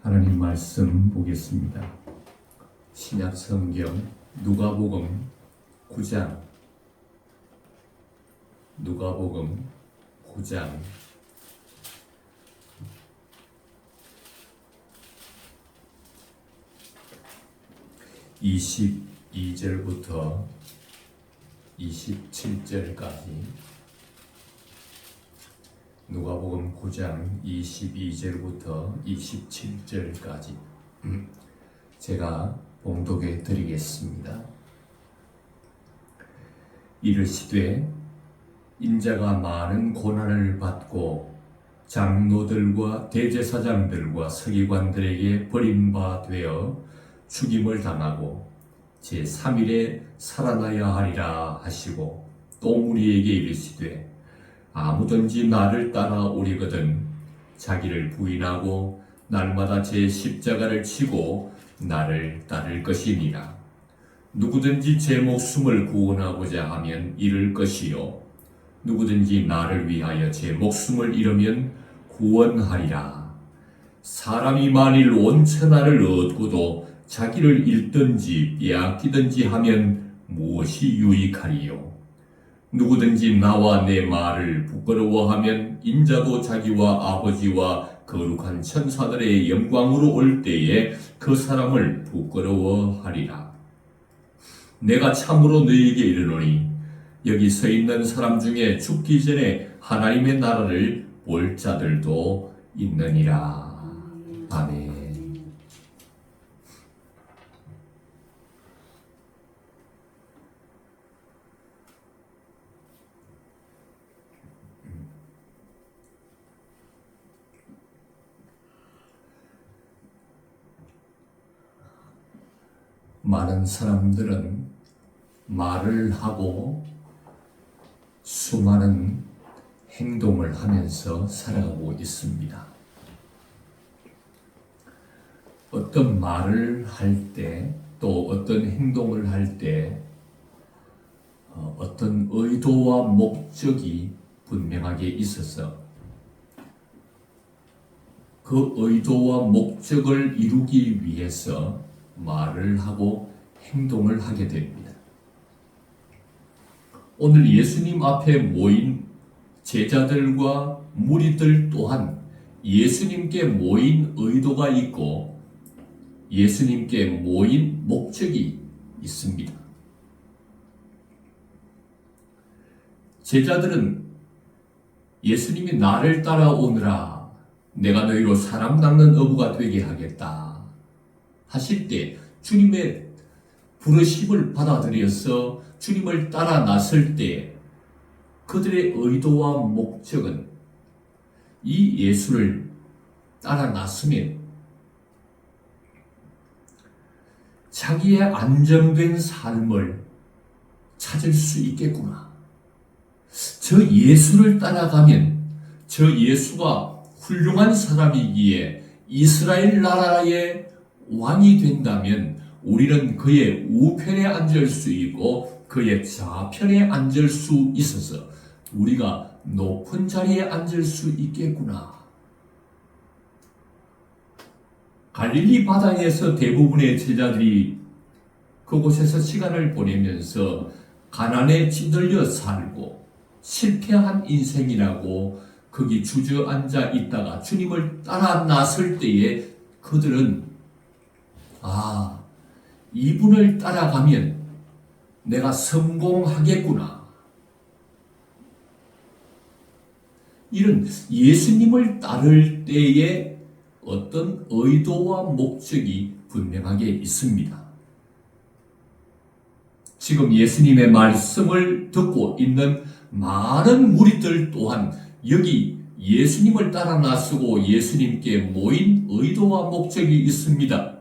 하나님 말씀 보겠습니다. 신약 성경 누가복음 9장 22절부터 27절까지 누가복음 9장 22절부터 27절까지 제가 봉독해 드리겠습니다. 이르시되 인자가 많은 고난을 받고 장로들과 대제사장들과 서기관들에게 버림받되어 죽임을 당하고 제3일에 살아나야 하리라 하시고 또 무리에게 이르시되 아무든지 나를 따라오리거든 자기를 부인하고 날마다 제 십자가를 지고 나를 따를 것이니라. 누구든지 제 목숨을 구원하고자 하면 잃을 것이요 누구든지 나를 위하여 제 목숨을 잃으면 구원하리라. 사람이 만일 온 천하를 얻고도 자기를 잃든지 빼앗기든지 하면 무엇이 유익하리요? 누구든지 나와 내 말을 부끄러워하면 인자도 자기와 아버지와 거룩한 천사들의 영광으로 올 때에 그 사람을 부끄러워하리라. 내가 참으로 너희에게 이르노니 여기 서 있는 사람 중에 죽기 전에 하나님의 나라를 볼 자들도 있느니라. 아멘. 많은 사람들은 말을 하고 수많은 행동을 하면서 살아가고 있습니다. 어떤 말을 할 때 또 어떤 행동을 할 때 어떤 의도와 목적이 분명하게 있어서 그 의도와 목적을 이루기 위해서 말을 하고 행동을 하게 됩니다. 오늘 예수님 앞에 모인 제자들과 무리들 또한 예수님께 모인 의도가 있고 예수님께 모인 목적이 있습니다. 제자들은 예수님이 나를 따라오느라 내가 너희로 사람 낚는 어부가 되게 하겠다 하실 때 주님의 부르심을 받아들여서 주님을 따라 나설 때 그들의 의도와 목적은 이 예수를 따라 나서면 자기의 안정된 삶을 찾을 수 있겠구나. 저 예수를 따라가면 저 예수가 훌륭한 사람이기에 이스라엘 나라의 왕이 된다면 우리는 그의 우편에 앉을 수 있고 그의 좌편에 앉을 수 있어서 우리가 높은 자리에 앉을 수 있겠구나. 갈릴리 바다에서 대부분의 제자들이 그곳에서 시간을 보내면서 가난에 찌들려 살고 실패한 인생이라고 거기 주저앉아 있다가 주님을 따라 나설 때에 그들은 이분을 따라가면 내가 성공하겠구나. 이런 예수님을 따를 때에 어떤 의도와 목적이 분명하게 있습니다. 지금 예수님의 말씀을 듣고 있는 많은 무리들 또한 여기 예수님을 따라 나서고 예수님께 모인 의도와 목적이 있습니다.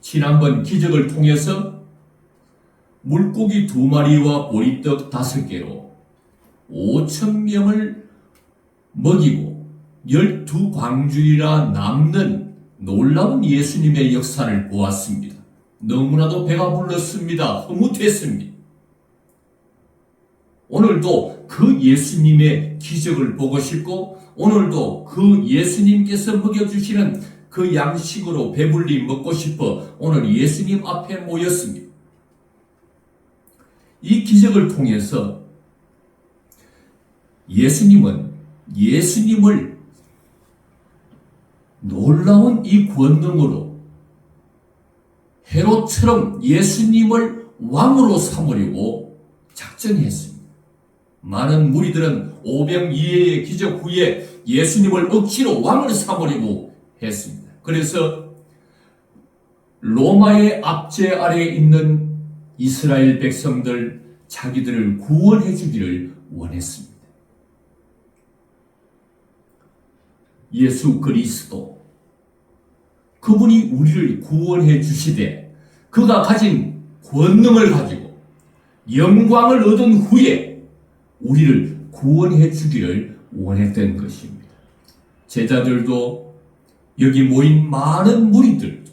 지난번 기적을 통해서 물고기 2마리와 보리떡 5개로 5,000명을 먹이고 12광주리라 남는 놀라운 예수님의 역사를 보았습니다. 너무나도 배가 불렀습니다. 흐뭇했습니다. 오늘도 그 예수님의 기적을 보고 싶고 오늘도 그 예수님께서 먹여주시는 그 양식으로 배불리 먹고 싶어 오늘 예수님 앞에 모였습니다. 이 기적을 통해서 예수님을 놀라운 이 권능으로 헤롯처럼 예수님을 왕으로 삼으려고 작정했습니다. 많은 무리들은 오병이어의 기적 후에 예수님을 억지로 왕을 삼으려고 했습니다. 그래서 로마의 압제 아래에 있는 이스라엘 백성들 자기들을 구원해 주기를 원했습니다. 예수 그리스도 그분이 우리를 구원해 주시되 그가 가진 권능을 가지고 영광을 얻은 후에 우리를 구원해 주기를 원했던 것입니다. 제자들도 여기 모인 많은 무리들도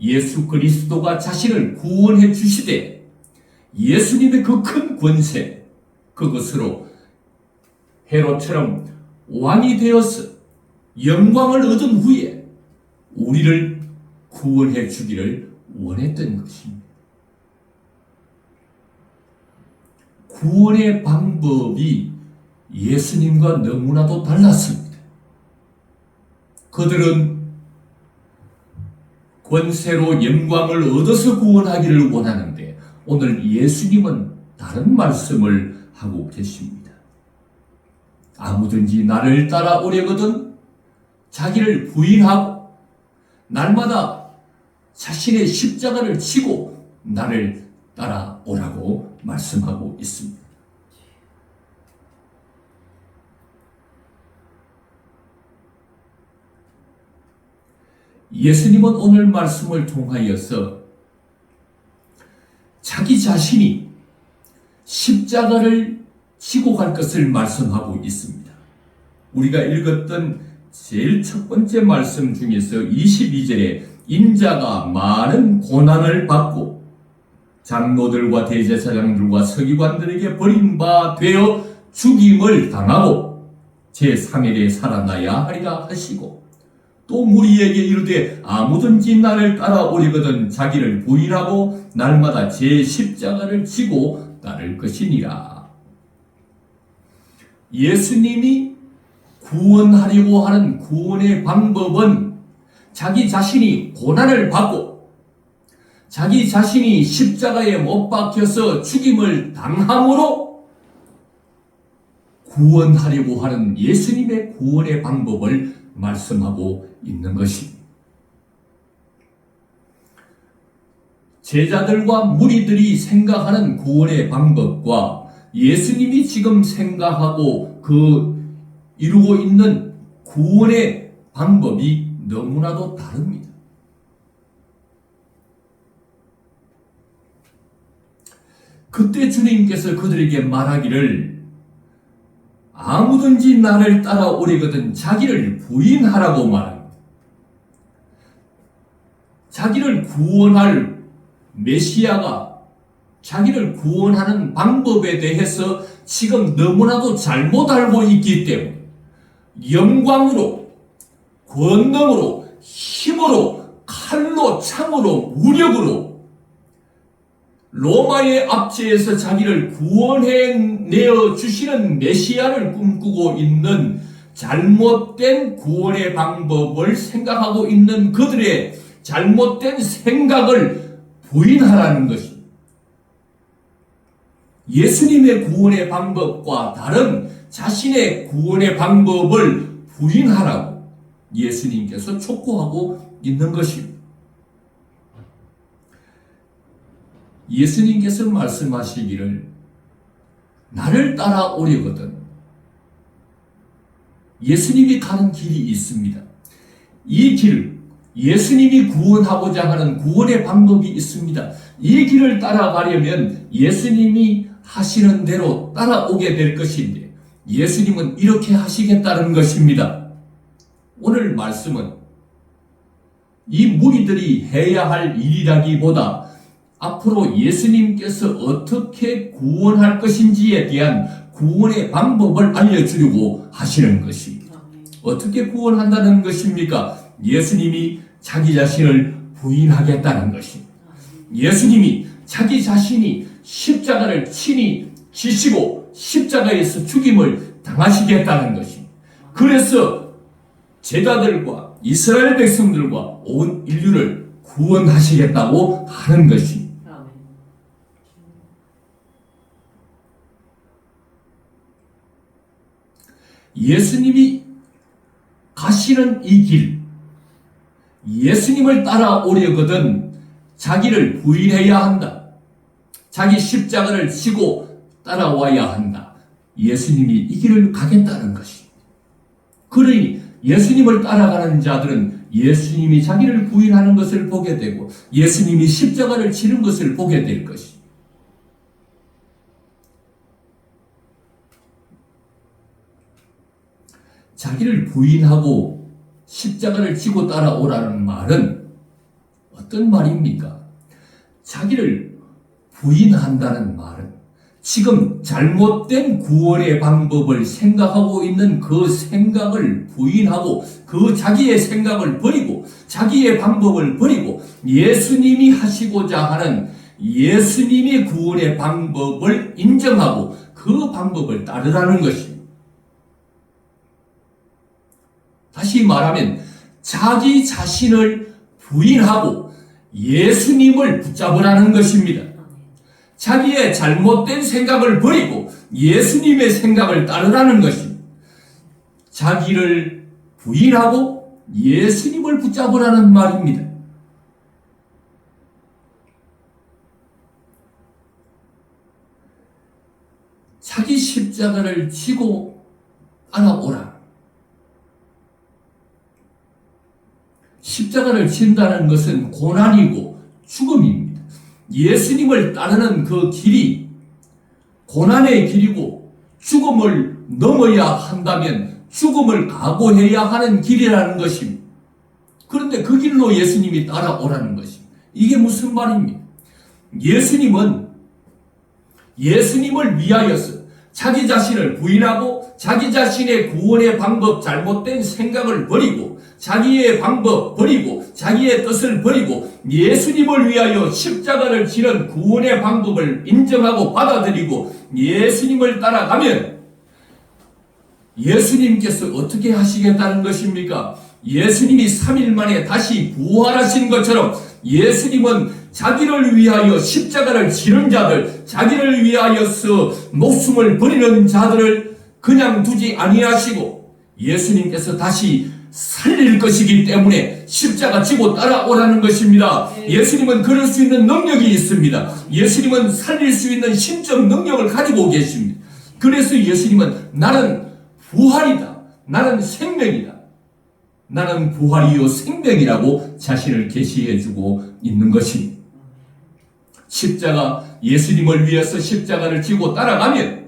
예수 그리스도가 자신을 구원해 주시되 예수님의 그 큰 권세 그것으로 헤롯처럼 왕이 되어서 영광을 얻은 후에 우리를 구원해 주기를 원했던 것입니다. 구원의 방법이 예수님과 너무나도 달랐습니다. 그들은 권세로 영광을 얻어서 구원하기를 원하는데 오늘 예수님은 다른 말씀을 하고 계십니다. 아무든지 나를 따라오려거든 자기를 부인하고 날마다 자신의 십자가를 지고 나를 따라오라고 말씀하고 있습니다. 예수님은 오늘 말씀을 통하여서 자기 자신이 십자가를 지고 갈 것을 말씀하고 있습니다. 우리가 읽었던 제일 첫 번째 말씀 중에서 22절에 인자가 많은 고난을 받고 장로들과 대제사장들과 서기관들에게 버림바 되어 죽임을 당하고 제3일에 살아나야 하리라 하시고 또 무리에게 이르되 아무든지 나를 따라오려거든 자기를 부인하고 날마다 제 십자가를 지고 따를 것이니라. 예수님이 구원하려고 하는 구원의 방법은 자기 자신이 고난을 받고 자기 자신이 십자가에 못 박혀서 죽임을 당함으로 구원하려고 하는 예수님의 구원의 방법을 말씀하고 있는 것입니다. 제자들과 무리들이 생각하는 구원의 방법과 예수님이 지금 생각하고 이루고 있는 구원의 방법이 너무나도 다릅니다. 그때 주님께서 그들에게 말하기를 아무든지 나를 따라오려거든 자기를 부인하라고 말합니다. 자기를 구원할 메시아가 자기를 구원하는 방법에 대해서 지금 너무나도 잘못 알고 있기 때문에 영광으로, 권능으로, 힘으로, 칼로, 창으로, 무력으로 로마의 압제에서 자기를 구원해내어 주시는 메시아를 꿈꾸고 있는 잘못된 구원의 방법을 생각하고 있는 그들의 잘못된 생각을 부인하라는 것입니다. 예수님의 구원의 방법과 다른 자신의 구원의 방법을 부인하라고 예수님께서 촉구하고 있는 것입니다. 예수님께서 말씀하시기를 나를 따라오려거든 예수님이 가는 길이 있습니다. 이 길, 예수님이 구원하고자 하는 구원의 방법이 있습니다. 이 길을 따라가려면 예수님이 하시는 대로 따라오게 될 것인데 예수님은 이렇게 하시겠다는 것입니다. 오늘 말씀은 이 무리들이 해야 할 일이라기보다 앞으로 예수님께서 어떻게 구원할 것인지에 대한 구원의 방법을 알려주려고 하시는 것입니다. 어떻게 구원한다는 것입니까? 예수님이 자기 자신을 부인하겠다는 것입니다. 예수님이 자기 자신이 십자가를 친히 지시고 십자가에서 죽임을 당하시겠다는 것입니다. 그래서 제자들과 이스라엘 백성들과 온 인류를 구원하시겠다고 하는 것입니다. 예수님이 가시는 이 길, 예수님을 따라오려거든 자기를 부인해야 한다. 자기 십자가를 지고 따라와야 한다. 예수님이 이 길을 가겠다는 것입니다. 그러니 예수님을 따라가는 자들은 예수님이 자기를 부인하는 것을 보게 되고 예수님이 십자가를 지는 것을 보게 될 것입니다. 자기를 부인하고 십자가를 지고 따라오라는 말은 어떤 말입니까? 자기를 부인한다는 말은 지금 잘못된 구원의 방법을 생각하고 있는 그 생각을 부인하고 그 자기의 생각을 버리고 자기의 방법을 버리고 예수님이 하시고자 하는 예수님의 구원의 방법을 인정하고 그 방법을 따르라는 것입니다. 다시 말하면 자기 자신을 부인하고 예수님을 붙잡으라는 것입니다. 자기의 잘못된 생각을 버리고 예수님의 생각을 따르라는 것입니다. 자기를 부인하고 예수님을 붙잡으라는 말입니다. 자기 십자가를 지고 따라오라. 십자가를 진다는 것은 고난이고 죽음입니다. 예수님을 따르는 그 길이 고난의 길이고 죽음을 넘어야 한다면 죽음을 각오해야 하는 길이라는 것입니다. 그런데 그 길로 예수님이 따라오라는 것입니다. 이게 무슨 말입니까? 예수님을 위하여서 자기 자신을 부인하고 자기 자신의 구원의 방법 잘못된 생각을 버리고 자기의 방법 버리고 자기의 뜻을 버리고 예수님을 위하여 십자가를 지는 구원의 방법을 인정하고 받아들이고 예수님을 따라가면 예수님께서 어떻게 하시겠다는 것입니까? 예수님이 3일 만에 다시 부활하신 것처럼 예수님은 자기를 위하여 십자가를 지는 자들, 자기를 위하여서 목숨을 버리는 자들을 그냥 두지 아니하시고 예수님께서 다시 살릴 것이기 때문에 십자가 지고 따라오라는 것입니다. 예수님은 그럴 수 있는 능력이 있습니다. 예수님은 살릴 수 있는 신적 능력을 가지고 계십니다. 그래서 예수님은 나는 부활이다. 나는 생명이다. 나는 부활이요 생명이라고 자신을 계시해주고 있는 것입니다. 십자가, 예수님을 위해서 십자가를 지고 따라가면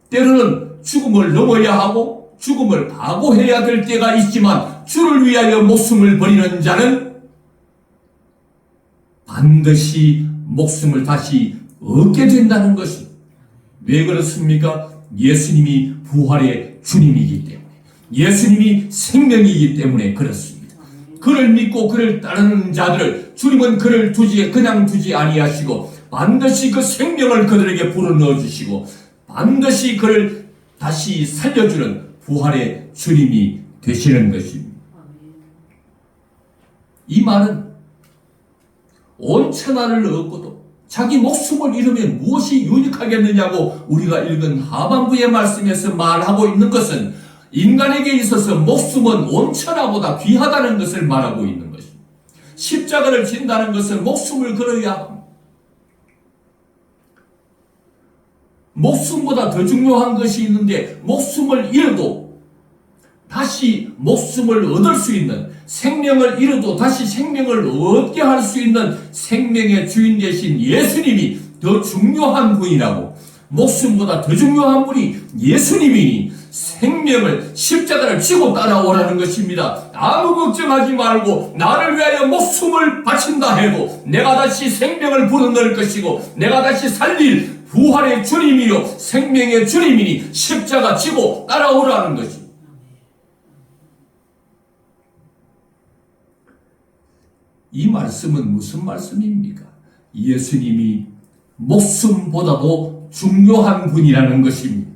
때로는 죽음을 넘어야 하고 죽음을 각오해야 될 때가 있지만 주를 위하여 목숨을 버리는 자는 반드시 목숨을 다시 얻게 된다는 것입니다. 왜 그렇습니까? 예수님이 부활의 주님이기 때문에, 예수님이 생명이기 때문에 그렇습니다. 그를 믿고 그를 따르는 자들을 주님은 그를 그냥 두지 아니하시고 반드시 그 생명을 그들에게 불어넣어 주시고 반드시 그를 다시 살려주는 부활의 주님이 되시는 것입니다. 이 말은 온 천하를 얻고도 자기 목숨을 잃으면 무엇이 유익하겠느냐고 우리가 읽은 하반부의 말씀에서 말하고 있는 것은 인간에게 있어서 목숨은 온 천하보다 귀하다는 것을 말하고 있는 것입니다. 십자가를 진다는 것은 목숨을 걸어야 합니다. 목숨보다 더 중요한 것이 있는데 목숨을 잃어도 다시 목숨을 얻을 수 있는, 생명을 잃어도 다시 생명을 얻게 할 수 있는 생명의 주인 되신 예수님이 더 중요한 분이라고, 목숨보다 더 중요한 분이 예수님이니 생명을, 십자가를 지고 따라오라는 것입니다. 아무 걱정하지 말고 나를 위하여 목숨을 바친다 해도 내가 다시 생명을 불어넣을 것이고 내가 다시 살릴 부활의 주님이요 생명의 주님이니 십자가 지고 따라오라는 것입니다. 이 말씀은 무슨 말씀입니까? 예수님이 목숨보다도 중요한 분이라는 것입니다.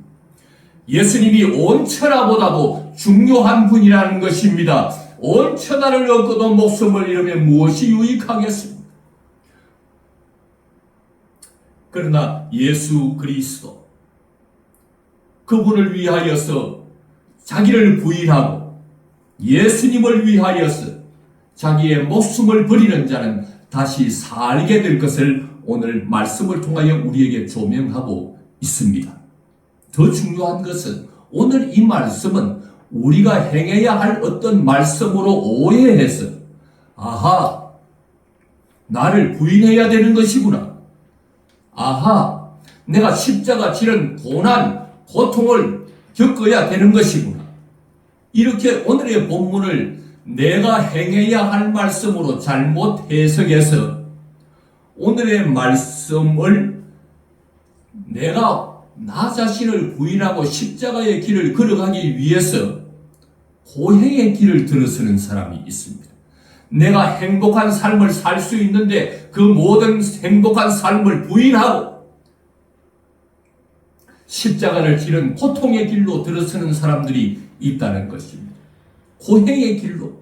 예수님이 온 천하보다도 중요한 분이라는 것입니다. 온 천하를 얻고도 목숨을 잃으면 무엇이 유익하겠습니까? 그러나 예수 그리스도, 그분을 위하여서 자기를 부인하고 예수님을 위하여서 자기의 목숨을 버리는 자는 다시 살게 될 것을 오늘 말씀을 통하여 우리에게 조명하고 있습니다. 더 중요한 것은 오늘 이 말씀은 우리가 행해야 할 어떤 말씀으로 오해해서 아하, 나를 부인해야 되는 것이구나. 아하, 내가 십자가 지는 고난, 고통을 겪어야 되는 것이구나. 이렇게 오늘의 본문을 내가 행해야 할 말씀으로 잘못 해석해서 오늘의 말씀을 내가 나 자신을 부인하고 십자가의 길을 걸어가기 위해서 고행의 길을 들어서는 사람이 있습니다. 내가 행복한 삶을 살 수 있는데 그 모든 행복한 삶을 부인하고 십자가를 지는 고통의 길로 들어서는 사람들이 있다는 것입니다. 고행의 길로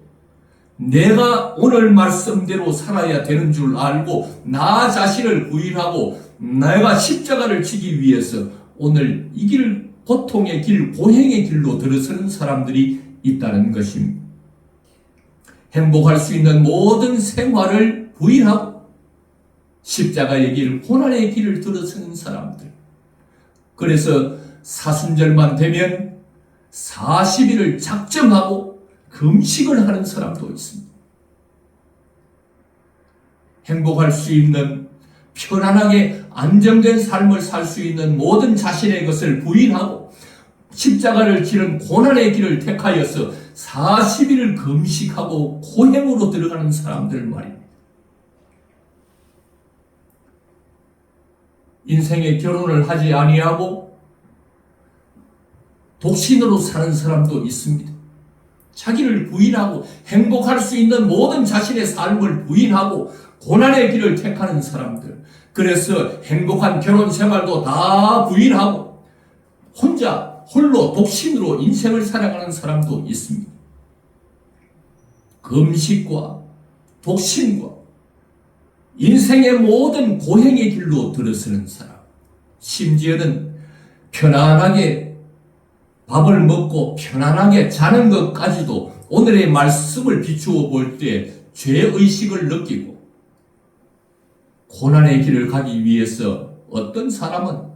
내가 오늘 말씀대로 살아야 되는 줄 알고 나 자신을 부인하고 내가 십자가를 지기 위해서 오늘 이 길, 고통의 길, 고행의 길로 들어서는 사람들이 있다는 것입니다. 행복할 수 있는 모든 생활을 부인하고 십자가의 길, 고난의 길을 들어서는 사람들. 그래서 사순절만 되면 40일을 작정하고 금식을 하는 사람도 있습니다. 행복할 수 있는 편안하게 안정된 삶을 살 수 있는 모든 자신의 것을 부인하고 십자가를 지는 고난의 길을 택하여서 40일을 금식하고 고행으로 들어가는 사람들 말입니다. 인생의 결혼을 하지 아니하고 독신으로 사는 사람도 있습니다. 자기를 부인하고 행복할 수 있는 모든 자신의 삶을 부인하고 고난의 길을 택하는 사람들. 그래서 행복한 결혼 생활도 다 부인하고 혼자 홀로 독신으로 인생을 살아가는 사람도 있습니다. 금식과 독신과 인생의 모든 고행의 길로 들어서는 사람, 심지어는 편안하게 밥을 먹고 편안하게 자는 것까지도 오늘의 말씀을 비추어 볼 때 죄의식을 느끼고 고난의 길을 가기 위해서 어떤 사람은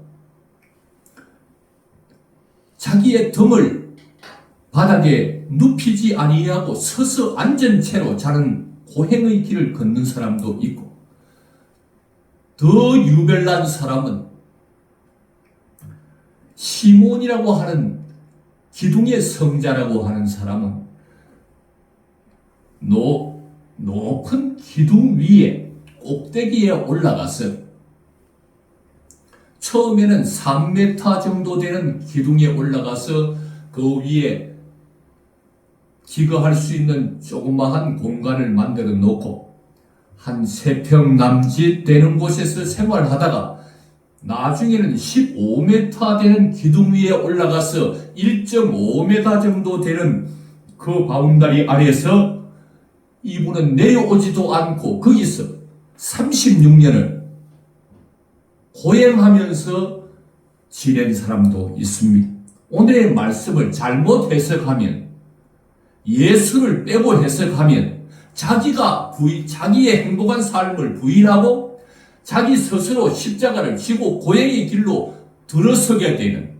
자기의 등을 바닥에 눕히지 아니하고 서서 앉은 채로 자는 고행의 길을 걷는 사람도 있고, 더 유별난 사람은 시몬이라고 하는 기둥의 성자라고 하는 사람은 높은 기둥 위에 꼭대기에 올라가서 처음에는 3m 정도 되는 기둥에 올라가서 그 위에 기거할 수 있는 조그마한 공간을 만들어 놓고 한 3평 남짓 되는 곳에서 생활하다가 나중에는 15m 되는 기둥 위에 올라가서 1.5m 정도 되는 그 바운다리 아래에서 이분은 내려오지도 않고 거기서 36년을 고행하면서 지낸 사람도 있습니다. 오늘의 말씀을 잘못 해석하면, 예수를 빼고 해석하면 자기의 행복한 삶을 부인하고 자기 스스로 십자가를 지고 고행의 길로 들어서게 되는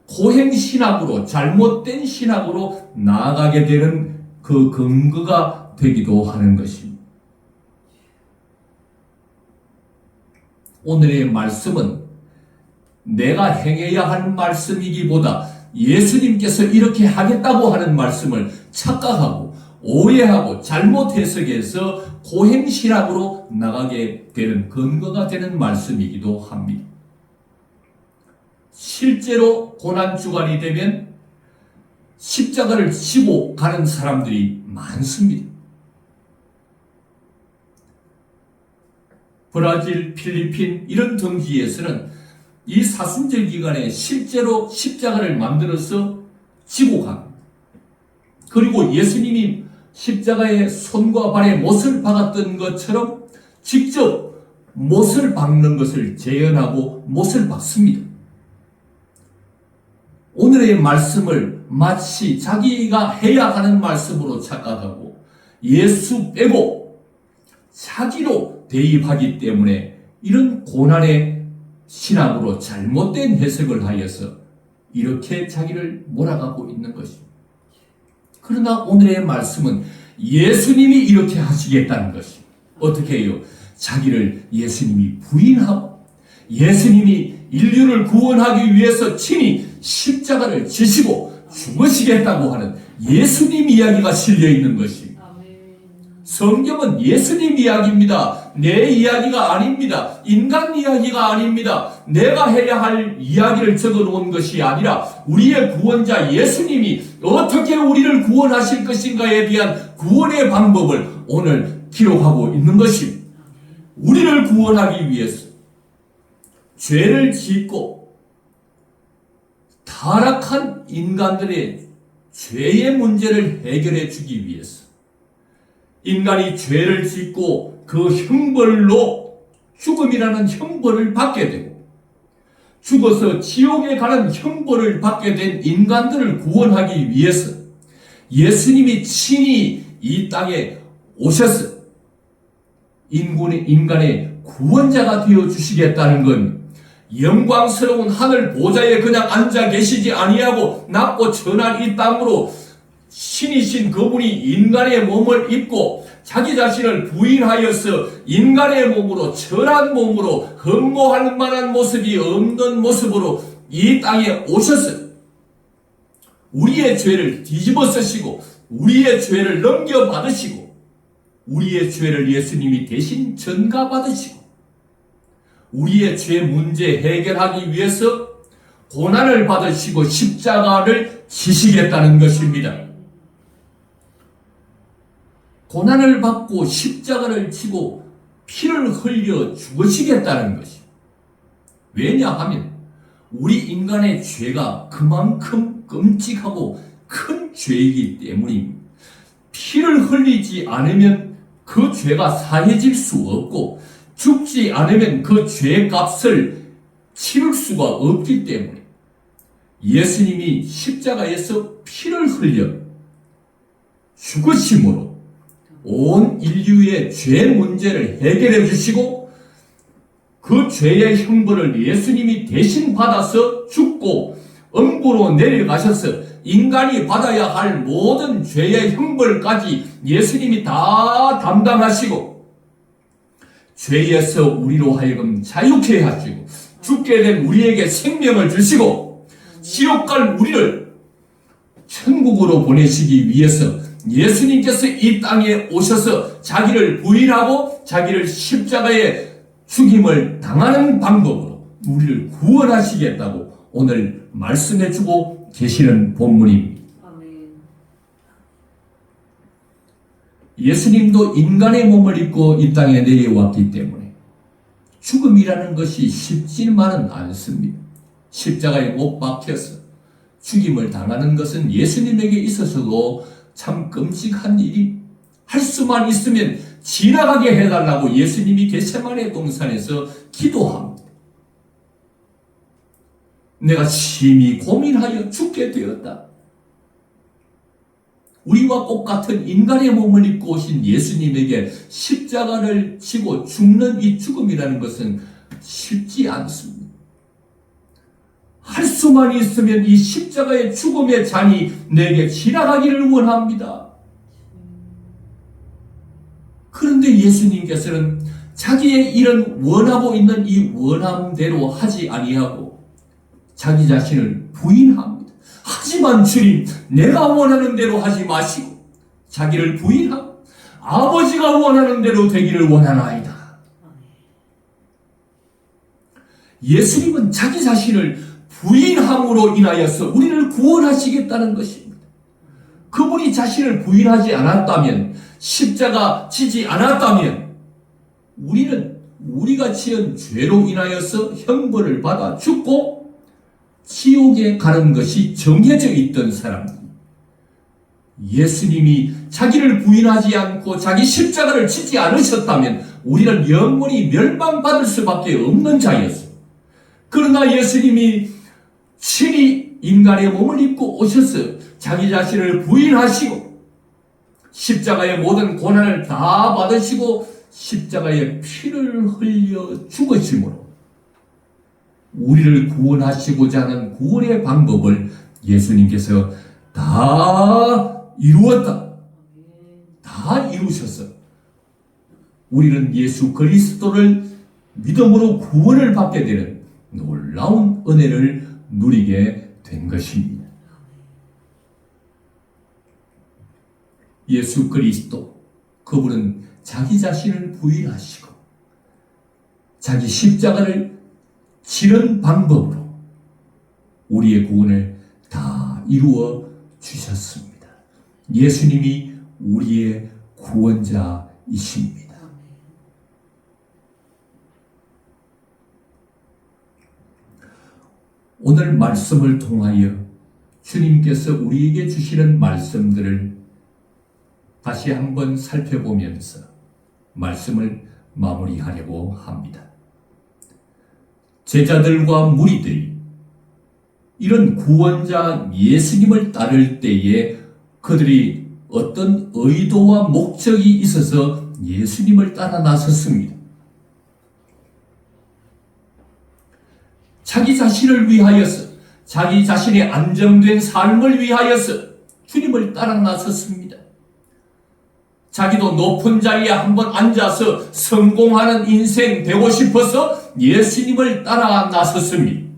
고행신학으로, 잘못된 신학으로 나아가게 되는 그 근거가 되기도 하는 것입니다. 오늘의 말씀은 내가 행해야 할 말씀이기보다 예수님께서 이렇게 하겠다고 하는 말씀을 착각하고 오해하고 잘못 해석해서 고행신학으로 나가게 되는 근거가 되는 말씀이기도 합니다. 실제로 고난주간이 되면 십자가를 지고 가는 사람들이 많습니다. 브라질, 필리핀 이런 등지에서는 이 사순절 기간에 실제로 십자가를 만들어서 지고 갑니다. 그리고 예수님이 십자가에 손과 발에 못을 박았던 것처럼 직접 못을 박는 것을 재현하고 못을 박습니다. 오늘의 말씀을 마치 자기가 해야 하는 말씀으로 착각하고 예수 빼고 자기로 대입하기 때문에 이런 고난의 신학으로 잘못된 해석을 하여서 이렇게 자기를 몰아가고 있는 것입니다. 그러나 오늘의 말씀은 예수님이 이렇게 하시겠다는 것입니다. 어떻게 해요? 자기를 예수님이 부인하고 예수님이 인류를 구원하기 위해서 친히 십자가를 지시고 죽으시겠다고 하는 예수님 이야기가 실려 있는 것입니다. 성경은 예수님 이야기입니다. 내 이야기가 아닙니다. 인간 이야기가 아닙니다. 내가 해야 할 이야기를 적어 놓은 것이 아니라 우리의 구원자 예수님이 어떻게 우리를 구원하실 것인가에 대한 구원의 방법을 오늘 기록하고 있는 것입니다. 우리를 구원하기 위해서 죄를 짓고 타락한 인간들의 죄의 문제를 해결해 주기 위해서 인간이 죄를 짓고 그 형벌로 죽음이라는 형벌을 받게 되고 죽어서 지옥에 가는 형벌을 받게 된 인간들을 구원하기 위해서 예수님이 친히 이 땅에 오셔서 인간의 구원자가 되어 주시겠다는 건 영광스러운 하늘 보좌에 그냥 앉아 계시지 아니하고 낮고 천한 이 땅으로 신이신 그분이 인간의 몸을 입고 자기 자신을 부인하여서 인간의 몸으로 천한 몸으로 흠모할 만한 모습이 없는 모습으로 이 땅에 오셔서 우리의 죄를 뒤집어 쓰시고 우리의 죄를 넘겨받으시고 우리의 죄를 예수님이 대신 전가받으시고 우리의 죄 문제 해결하기 위해서 고난을 받으시고 십자가를 지시겠다는 것입니다. 고난을 받고 십자가를 지고 피를 흘려 죽으시겠다는 것이. 왜냐하면 우리 인간의 죄가 그만큼 끔찍하고 큰 죄이기 때문입니다. 피를 흘리지 않으면 그 죄가 사해질 수 없고 죽지 않으면 그 죄값을 치를 수가 없기 때문에 예수님이 십자가에서 피를 흘려 죽으심으로 온 인류의 죄 문제를 해결해 주시고 그 죄의 형벌을 예수님이 대신 받아서 죽고 엄부로 내려가셔서 인간이 받아야 할 모든 죄의 형벌까지 예수님이 다 담당하시고 죄에서 우리로 하여금 자유케 하시고 죽게 된 우리에게 생명을 주시고 지옥 갈 우리를 천국으로 보내시기 위해서 예수님께서 이 땅에 오셔서 자기를 부인하고 자기를 십자가에 죽임을 당하는 방법으로 우리를 구원하시겠다고 오늘 말씀해주고 계시는 본문입니다. 예수님도 인간의 몸을 입고 이 땅에 내려왔기 때문에 죽음이라는 것이 쉽지만은 않습니다. 십자가에 못 박혀서 죽임을 당하는 것은 예수님에게 있어서도 참 끔찍한 일이 할 수만 있으면 지나가게 해달라고 예수님이 겟세마네 동산에서 기도합니다. 내가 심히 고민하여 죽게 되었다. 우리와 똑같은 인간의 몸을 입고 오신 예수님에게 십자가를 지고 죽는 이 죽음이라는 것은 쉽지 않습니다. 할 수만 있으면 이 십자가의 죽음의 잔이 내게 지나가기를 원합니다. 그런데 예수님께서는 자기의 이런 원하고 있는 이 원함대로 하지 아니하고 자기 자신을 부인합니다. 하지만 주님, 내가 원하는 대로 하지 마시고 자기를 부인하고 아버지가 원하는 대로 되기를 원하나이다. 예수님은 자기 자신을 부인함으로 인하여서 우리를 구원하시겠다는 것입니다. 그분이 자신을 부인하지 않았다면, 십자가 지지 않았다면 우리는 우리가 지은 죄로 인하여서 형벌을 받아 죽고 지옥에 가는 것이 정해져 있던 사람들, 예수님이 자기를 부인하지 않고 자기 십자가를 지지 않으셨다면 우리는 영원히 멸망받을 수밖에 없는 자였어요. 그러나 예수님이 친히 인간의 몸을 입고 오셔서 자기 자신을 부인하시고 십자가의 모든 고난을 다 받으시고 십자가에 피를 흘려 죽으심으로 우리를 구원하시고자 하는 구원의 방법을 예수님께서 다 이루었다. 다 이루셨어. 우리는 예수 그리스도를 믿음으로 구원을 받게 되는 놀라운 은혜를 누리게 된 것입니다. 예수 그리스도, 그분은 자기 자신을 부인하시고 자기 십자가를 지는 방법으로 우리의 구원을 다 이루어 주셨습니다. 예수님이 우리의 구원자이십니다. 오늘 말씀을 통하여 주님께서 우리에게 주시는 말씀들을 다시 한번 살펴보면서 말씀을 마무리하려고 합니다. 제자들과 무리들이 이런 구원자 예수님을 따를 때에 그들이 어떤 의도와 목적이 있어서 예수님을 따라 나섰습니다. 자기 자신을 위하여서, 자기 자신의 안정된 삶을 위하여서 주님을 따라 나섰습니다. 자기도 높은 자리에 한번 앉아서 성공하는 인생 되고 싶어서 예수님을 따라 나섰습니다.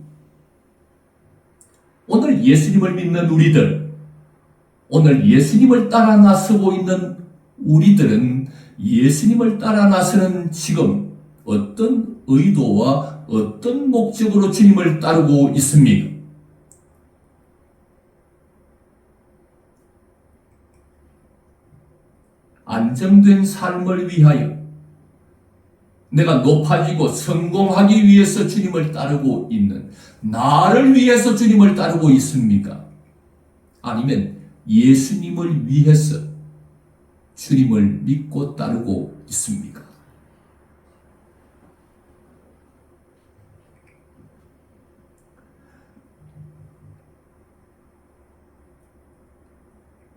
오늘 예수님을 믿는 우리들, 오늘 예수님을 따라 나서고 있는 우리들은 예수님을 따라 나서는 지금 어떤 의도와 어떤 목적으로 주님을 따르고 있습니까? 안정된 삶을 위하여, 내가 높아지고 성공하기 위해서 주님을 따르고 있는, 나를 위해서 주님을 따르고 있습니까? 아니면 예수님을 위해서 주님을 믿고 따르고 있습니까?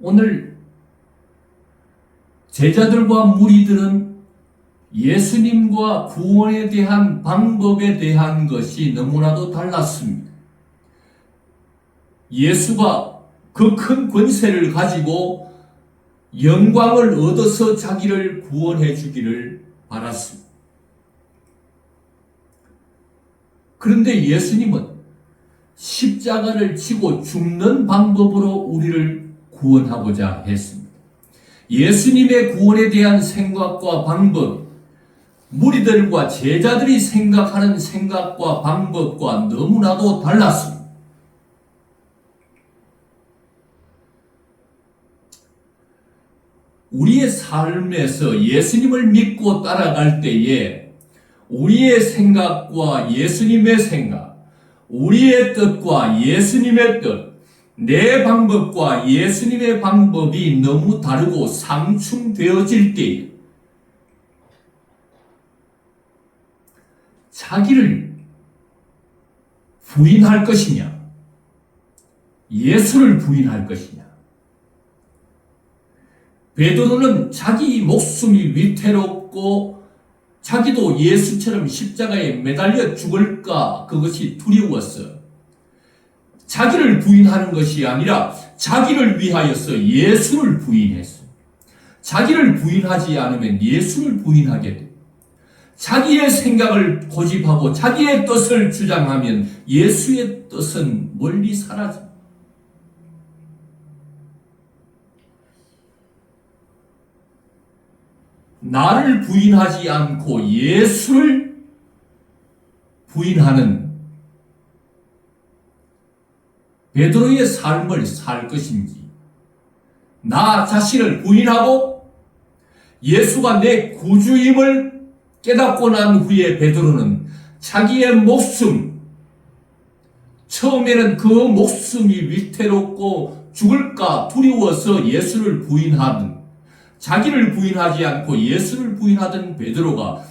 오늘 제자들과 무리들은 예수님과 구원에 대한 방법에 대한 것이 너무나도 달랐습니다. 예수가 그 큰 권세를 가지고 영광을 얻어서 자기를 구원해 주기를 바랐습니다. 그런데 예수님은 십자가를 지고 죽는 방법으로 우리를 구원하고자 했습니다. 예수님의 구원에 대한 생각과 방법, 무리들과 제자들이 생각하는 생각과 방법과 너무나도 달랐습니다. 우리의 삶에서 예수님을 믿고 따라갈 때에 우리의 생각과 예수님의 생각, 우리의 뜻과 예수님의 뜻, 내 방법과 예수님의 방법이 너무 다르고 상충되어질 때에 자기를 부인할 것이냐, 예수를 부인할 것이냐. 베드로는 자기 목숨이 위태롭고 자기도 예수처럼 십자가에 매달려 죽을까 그것이 두려웠어. 자기를 부인하는 것이 아니라 자기를 위하여서 예수를 부인했어. 자기를 부인하지 않으면 예수를 부인하게 돼. 자기의 생각을 고집하고 자기의 뜻을 주장하면 예수의 뜻은 멀리 사라져. 나를 부인하지 않고 예수를 부인하는 베드로의 삶을 살 것인지, 나 자신을 부인하고 예수가 내 구주임을 깨닫고 난 후에 베드로는 자기의 목숨, 처음에는 그 목숨이 위태롭고 죽을까 두려워서 예수를 부인하던, 자기를 부인하지 않고 예수를 부인하던 베드로가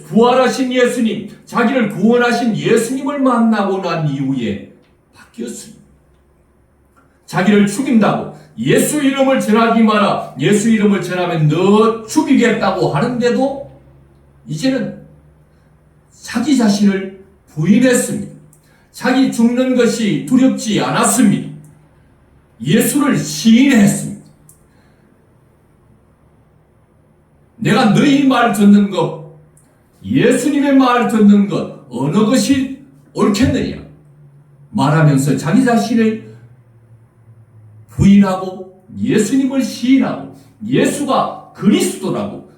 부활하신 예수님, 자기를 구원하신 예수님을 만나고 난 이후에 바뀌었습니다. 자기를 죽인다고, 예수 이름을 전하지 마라, 예수 이름을 전하면 너 죽이겠다고 하는데도 이제는 자기 자신을 부인했습니다. 자기 죽는 것이 두렵지 않았습니다. 예수를 시인했습니다. 내가 너희 말 듣는 것, 예수님의 말 듣는 것, 어느 것이 옳겠느냐 말하면서 자기 자신을 부인하고 예수님을 시인하고 예수가 그리스도라고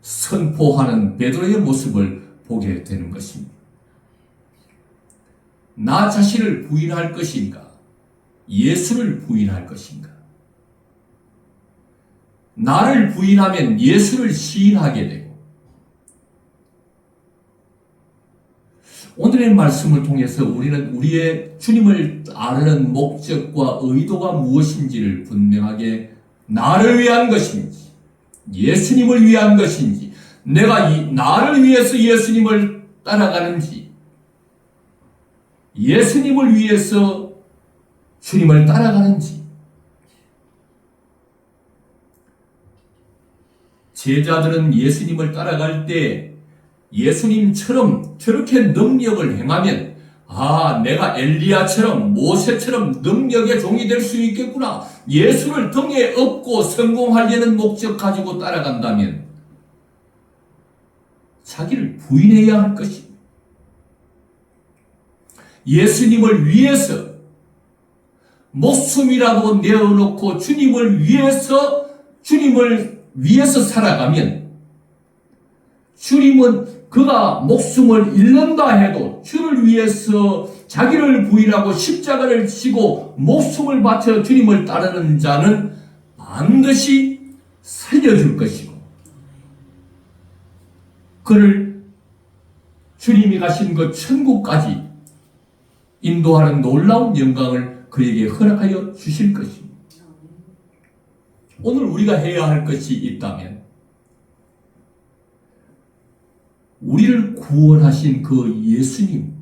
선포하는 베드로의 모습을 보게 되는 것입니다. 나 자신을 부인할 것인가? 예수를 부인할 것인가? 나를 부인하면 예수를 시인하게 되고, 오늘의 말씀을 통해서 우리는 우리의 주님을 따르는 목적과 의도가 무엇인지를 분명하게, 나를 위한 것인지 예수님을 위한 것인지, 내가 나를 위해서 예수님을 따라가는지, 예수님을 위해서 주님을 따라가는지. 제자들은 예수님을 따라갈 때 예수님처럼 저렇게 능력을 행하면, 아, 내가 엘리야처럼 모세처럼 능력의 종이 될 수 있겠구나, 예수를 등에 업고 성공하려는 목적 가지고 따라간다면 자기를 부인해야 할 것입니다. 예수님을 위해서 목숨이라도 내어놓고 주님을 위해서 살아가면, 주님은 그가 목숨을 잃는다 해도 주를 위해서 자기를 부인하고 십자가를 지고 목숨을 바쳐 주님을 따르는 자는 반드시 살려줄 것이고, 그를 주님이 가신 그 천국까지 인도하는 놀라운 영광을 그에게 허락하여 주실 것입니다. 오늘 우리가 해야 할 것이 있다면, 우리를 구원하신 그 예수님,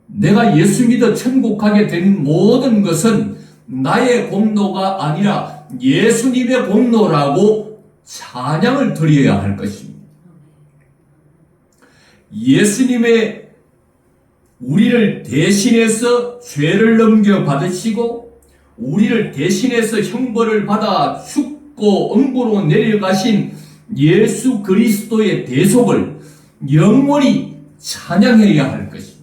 내가 예수 믿어 천국 가게 된 모든 것은 나의 공로가 아니라 예수님의 공로라고 찬양을 드려야 할 것입니다. 예수님의 우리를 대신해서 죄를 넘겨 받으시고 우리를 대신해서 형벌을 받아 죽고 음부로 내려가신 예수 그리스도의 대속을 영원히 찬양해야 할 것입니다.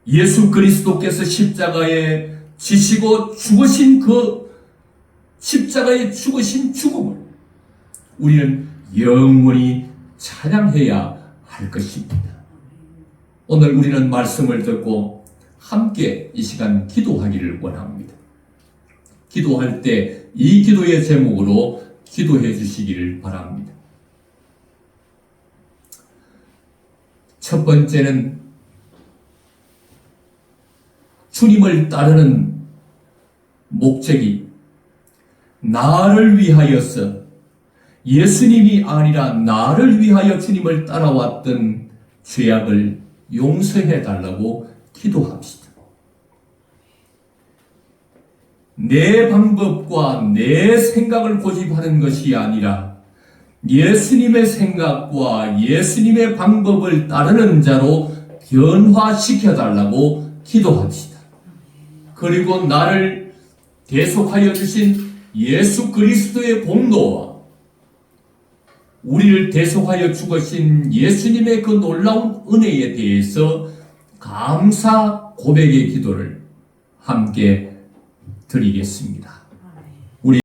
예수 그리스도께서 십자가에 지시고 죽으신 그 십자가에 죽으신 죽음을 우리는 영원히 찬양해야 할 것입니다. 오늘 우리는 말씀을 듣고 함께 이 시간 기도하기를 원합니다. 기도할 때 이 기도의 제목으로 기도해 주시기를 바랍니다. 첫 번째는 주님을 따르는 목적이 나를 위하여서, 예수님이 아니라 나를 위하여 주님을 따라왔던 죄악을 용서해 달라고 기도합시다. 내 방법과 내 생각을 고집하는 것이 아니라 예수님의 생각과 예수님의 방법을 따르는 자로 변화시켜 달라고 기도합시다. 그리고 나를 대속하여 주신 예수 그리스도의 공로와 우리를 대속하여 죽으신 예수님의 그 놀라운 은혜에 대해서 감사 고백의 기도를 함께 드리겠습니다.